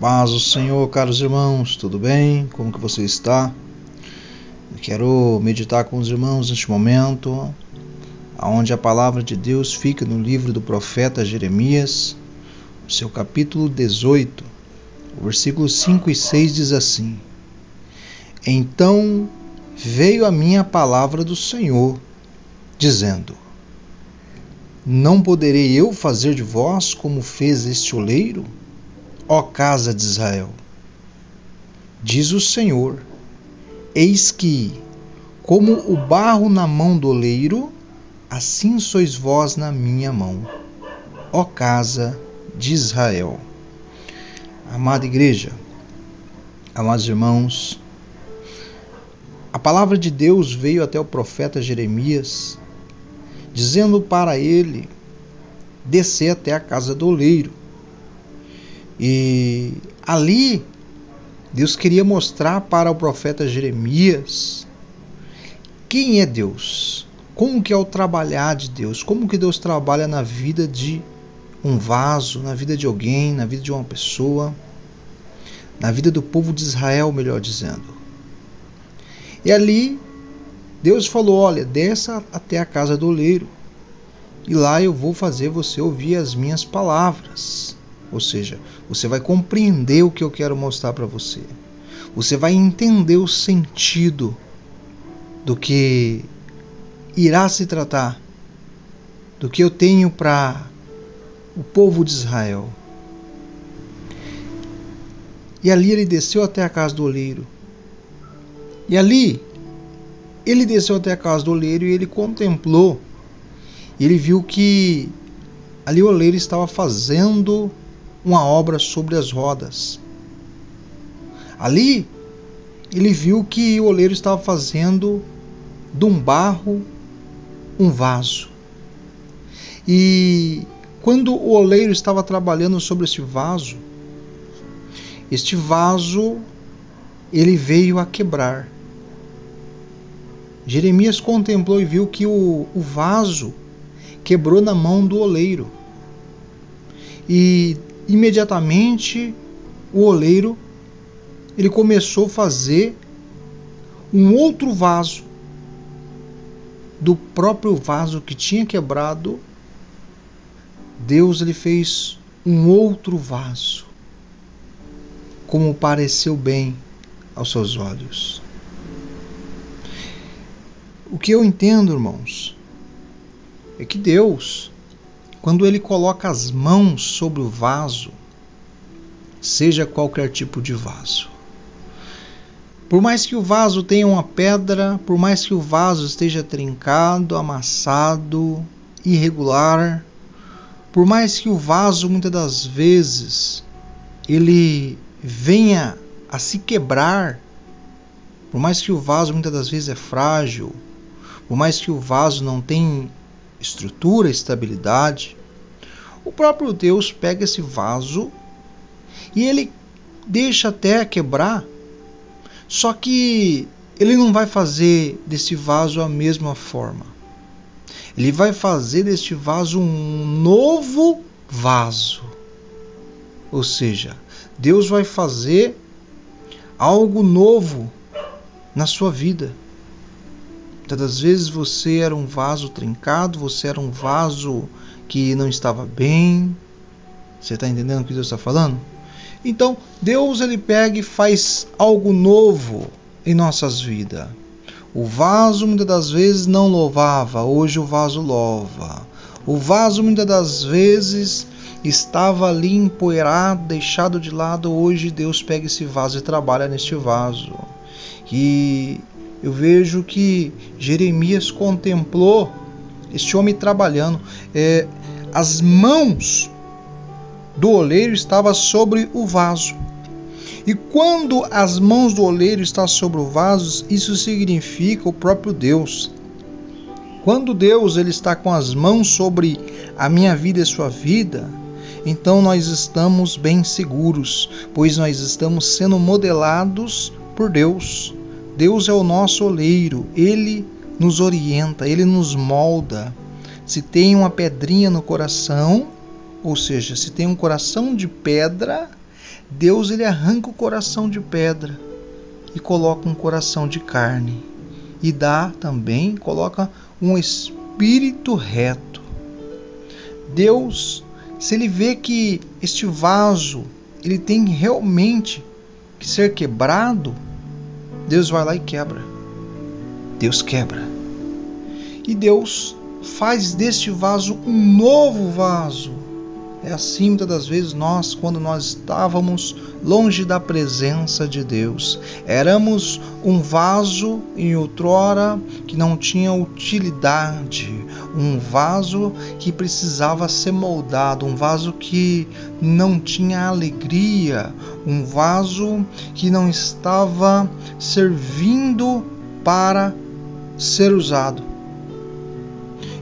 Paz do Senhor, caros irmãos, tudo bem? Como que você está? Eu quero meditar com os irmãos neste momento, onde a palavra de Deus fica no livro do profeta Jeremias, seu capítulo 18, o versículos 5 e 6 diz assim: Então veio a minha palavra do Senhor, dizendo: Não poderei eu fazer de vós como fez este oleiro, ó casa de Israel? Diz o Senhor: Eis que, como o barro na mão do oleiro, assim sois vós na minha mão, ó casa de Israel. Amada igreja, amados irmãos, a palavra de Deus veio até o profeta Jeremias, dizendo para ele descer até a casa do oleiro. E ali Deus queria mostrar para o profeta Jeremias quem é Deus, como que é o trabalhar de Deus, como que Deus trabalha na vida de um vaso, na vida de alguém, na vida de uma pessoa, na vida do povo de Israel, melhor dizendo. E ali Deus falou: olha, desça até a casa do oleiro, e lá eu vou fazer você ouvir as minhas palavras. Ou seja, você vai compreender o que eu quero mostrar para você. Você vai entender o sentido do que irá se tratar, do que eu tenho para o povo de Israel. E ali ele desceu até a casa do oleiro. E ali ele desceu até a casa do oleiro e ele contemplou. E ele viu que ali o oleiro estava fazendo uma obra sobre as rodas. Ali ele viu que o oleiro estava fazendo de um barro um vaso. E quando o oleiro estava trabalhando sobre este vaso ele veio a quebrar. Jeremias contemplou e viu que o vaso quebrou na mão do oleiro. E imediatamente o oleiro ele começou a fazer um outro vaso do próprio vaso que tinha quebrado. Deus ele fez um outro vaso, como pareceu bem aos seus olhos. O que eu entendo, irmãos, é que Deus, quando ele coloca as mãos sobre o vaso, seja qualquer tipo de vaso, por mais que o vaso tenha uma pedra, por mais que o vaso esteja trincado, amassado, irregular, por mais que o vaso muitas das vezes ele venha a se quebrar, por mais que o vaso muitas das vezes é frágil, por mais que o vaso não tenha estrutura, estabilidade, o próprio Deus pega esse vaso e ele deixa até quebrar, só que ele não vai fazer desse vaso a mesma forma. Ele vai fazer deste vaso um novo vaso. Ou seja, Deus vai fazer algo novo na sua vida. Muitas vezes você era um vaso trincado, você era um vaso que não estava bem. Você está entendendo o que Deus está falando? Então, Deus ele pega e faz algo novo em nossas vidas. O vaso muitas das vezes não louvava, hoje o vaso louva. O vaso muitas das vezes estava ali empoeirado, deixado de lado, hoje Deus pega esse vaso e trabalha neste vaso. E eu vejo que Jeremias contemplou este homem trabalhando. As mãos do oleiro estavam sobre o vaso. E quando as mãos do oleiro estão sobre o vaso, isso significa o próprio Deus. Quando Deus ele está com as mãos sobre a minha vida e a sua vida, então nós estamos bem seguros, pois nós estamos sendo modelados por Deus. Deus é o nosso oleiro, Ele nos orienta, Ele nos molda. Se tem uma pedrinha no coração, ou seja, se tem um coração de pedra, Deus ele arranca o coração de pedra e coloca um coração de carne. E dá também, coloca um espírito reto. Deus, se ele vê que este vaso ele tem realmente que ser quebrado, Deus vai lá e quebra. Deus quebra. E Deus faz deste vaso um novo vaso. É assim muitas das vezes nós, quando nós estávamos longe da presença de Deus. Éramos um vaso em outrora que não tinha utilidade, um vaso que precisava ser moldado, um vaso que não tinha alegria, um vaso que não estava servindo para ser usado.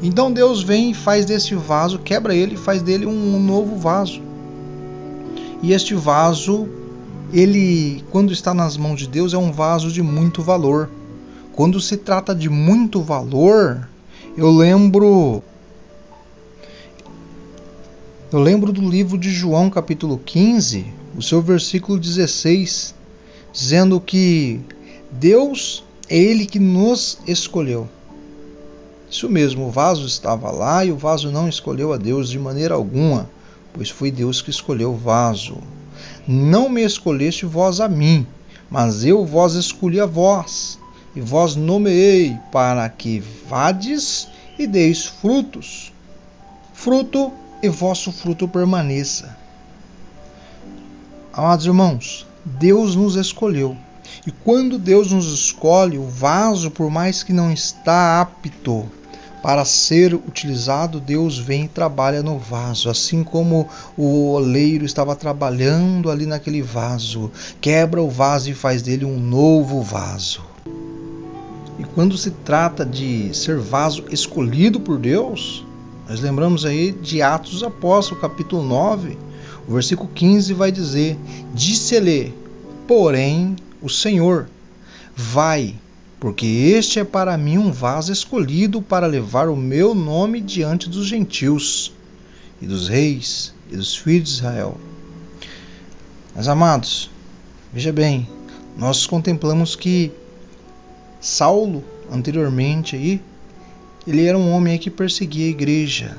Então Deus vem e faz desse vaso, quebra ele e faz dele um novo vaso. E este vaso, ele, quando está nas mãos de Deus, é um vaso de muito valor. Quando se trata de muito valor, eu lembro do livro de João, capítulo 15, o seu versículo 16, dizendo que Deus é Ele que nos escolheu. Isso mesmo, o vaso estava lá e o vaso não escolheu a Deus de maneira alguma, pois foi Deus que escolheu o vaso. Não me escolheste vós a mim, mas eu vós escolhi a vós, e vós nomeei para que vades e deis frutos. Fruto e vosso fruto permaneça. Amados irmãos, Deus nos escolheu. E quando Deus nos escolhe, o vaso, por mais que não está apto para ser utilizado, Deus vem e trabalha no vaso, assim como o oleiro estava trabalhando ali naquele vaso, quebra o vaso e faz dele um novo vaso. E quando se trata de ser vaso escolhido por Deus, nós lembramos aí de Atos dos Apóstolos, capítulo 9, o versículo 15 vai dizer: disse-lhe, porém, o Senhor, vai, porque este é para mim um vaso escolhido para levar o meu nome diante dos gentios e dos reis e dos filhos de Israel. Mas amados, veja bem, nós contemplamos que Saulo, anteriormente aí, ele era um homem que perseguia a igreja.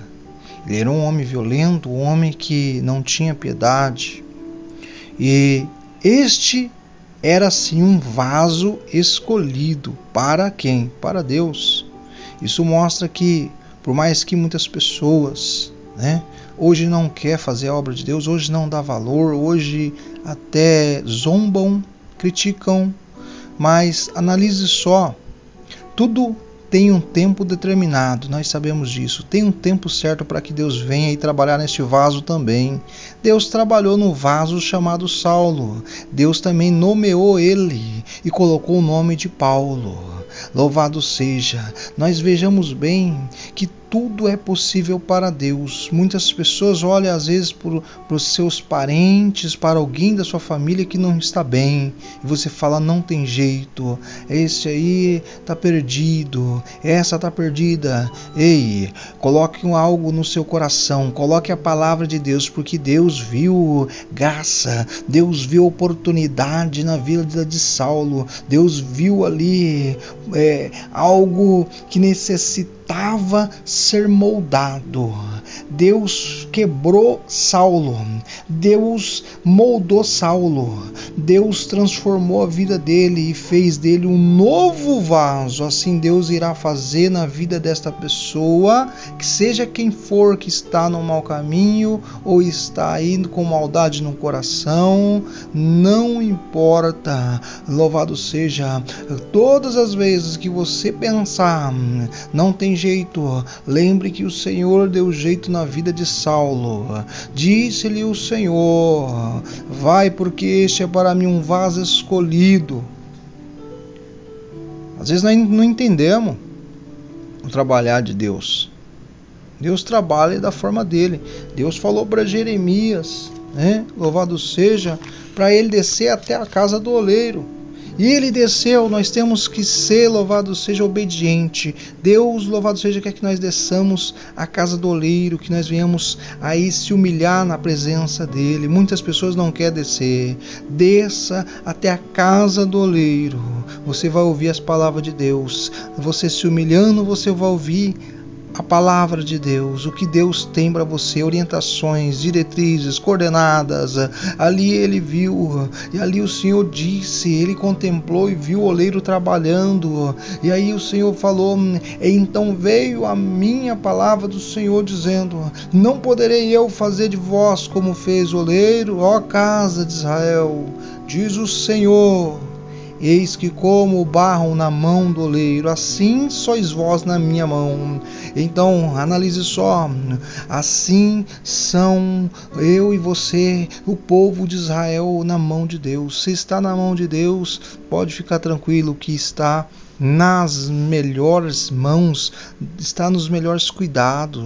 Ele era um homem violento, um homem que não tinha piedade. E este era sim um vaso escolhido. Para quem? Para Deus. Isso mostra que, por mais que muitas pessoas, hoje não quer fazer a obra de Deus, hoje não dá valor, hoje até zombam, criticam, mas analise só, tudo tem um tempo determinado, nós sabemos disso. Tem um tempo certo para que Deus venha e trabalhar neste vaso também. Deus trabalhou no vaso chamado Saulo. Deus também nomeou ele e colocou o nome de Paulo. Louvado seja. Nós vejamos bem que tudo é possível para Deus. Muitas pessoas olham às vezes para os seus parentes, para alguém da sua família que não está bem, e você fala, não tem jeito, esse aí está perdido, essa está perdida. Ei, coloque algo no seu coração, coloque a palavra de Deus, porque Deus viu graça, Deus viu oportunidade na vida de Saulo, Deus viu ali algo que necessitava ser moldado. Deus quebrou Saulo, Deus moldou Saulo, Deus transformou a vida dele e fez dele um novo vaso. Assim Deus irá fazer na vida desta pessoa, que seja quem for que está no mau caminho ou está indo com maldade no coração, não importa. Louvado seja. Todas as vezes que você pensar, não tem jeito, lembre que o Senhor deu jeito na vida de Saulo. Disse-lhe o Senhor, vai, porque este é para mim um vaso escolhido. Às vezes nós não entendemos o trabalhar de Deus. Deus trabalha da forma dele. Deus falou para Jeremias, louvado seja, para ele descer até a casa do oleiro. E ele desceu, nós temos que ser, louvado seja, obediente. Deus, louvado seja, quer que nós desçamos à casa do oleiro, que nós venhamos aí se humilhar na presença dele. Muitas pessoas não querem descer. Desça até a casa do oleiro. Você vai ouvir as palavras de Deus. Você se humilhando, você vai ouvir a palavra de Deus, o que Deus tem para você, orientações, diretrizes, coordenadas. Ali ele viu, e ali o Senhor disse, ele contemplou e viu o oleiro trabalhando, e aí o Senhor falou, então veio a minha palavra do Senhor dizendo, não poderei eu fazer de vós como fez o oleiro, ó casa de Israel, diz o Senhor. Eis que como o barro na mão do oleiro, assim sois vós na minha mão. Então, analise só, assim são eu e você, o povo de Israel, na mão de Deus. Se está na mão de Deus, pode ficar tranquilo que está nas melhores mãos, está nos melhores cuidados.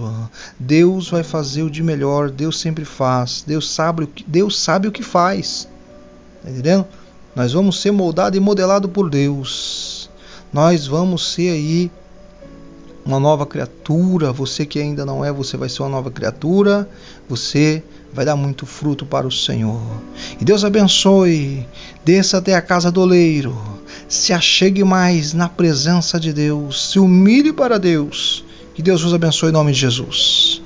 Deus vai fazer o de melhor, Deus sempre faz, Deus sabe o que faz. Está entendendo? Nós vamos ser moldados e modelados por Deus. Nós vamos ser aí uma nova criatura. Você que ainda não é, você vai ser uma nova criatura. Você vai dar muito fruto para o Senhor. E Deus abençoe. Desça até a casa do oleiro. Se achegue mais na presença de Deus. Se humilhe para Deus. Que Deus vos abençoe em nome de Jesus.